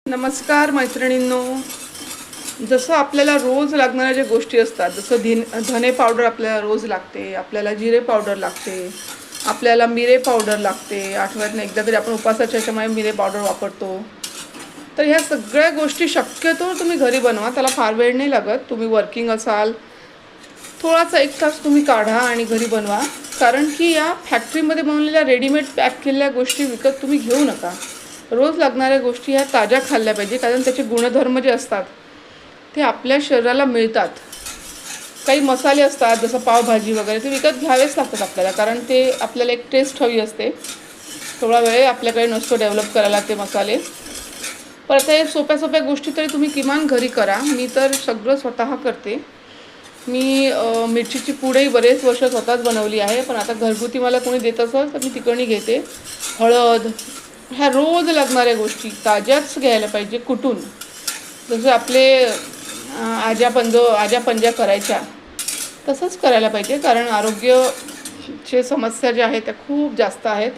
नमस्कार मैत्रिणींनो. जसं आपल्याला रोज लागणाऱ्या ज्या गोष्टी असतात, जसं धने पावडर आपल्याला रोज लागते, आपल्याला जिरे पावडर लागते, आपल्याला मिरे पावडर लागते. आठवड्यातून एकदा तरी आपण उपासाच्या ह्याच्यामुळे मिरे पावडर वापरतो. तर ह्या सगळ्या गोष्टी शक्यतो तुम्ही घरी बनवा. त्याला फार वेळ नाही लागत. तुम्ही वर्किंग असाल, थोडासा 1 तास तुम्ही काढा आणि घरी बनवा. कारण की या फॅक्टरीमध्ये बनवलेल्या रेडीमेड पॅक केलेल्या गोष्टी विकत तुम्ही घेऊ नका. रोज लागणाऱ्या गोष्टी ह्या ताज्या खाल्ल्या पाहिजे, कारण त्याचे गुणधर्म जे असतात ते आपल्या शरीराला मिळतात. काही मसाले असतात जसं पावभाजी वगैरे, ते विकत घ्यावेच लागतात आपल्याला, कारण ते आपल्याला एक टेस्ट हवी असते. थोडा वेळ आपल्याकडे नसतो डेव्हलप करायला ते मसाले. पण आता हे सोप्या सोप्या गोष्टी तरी तुम्ही किमान घरी करा. मी तर सगळं स्वतः करते. मी मिरचीची पूडही बरेच वर्ष स्वतःच बनवली आहे, पण आता घरगुती मला कोणी देत असेल तर मी तिकडनी घेते. हळद, ह्या रोज लागणाऱ्या गोष्टी ताज्याच घ्यायला पाहिजे कुटून. जसं आपले आज्या पंज्या करायच्या तसंच करायला पाहिजे, कारण आरोग्याचे समस्या ज्या आहेत त्या खूप जास्त आहेत.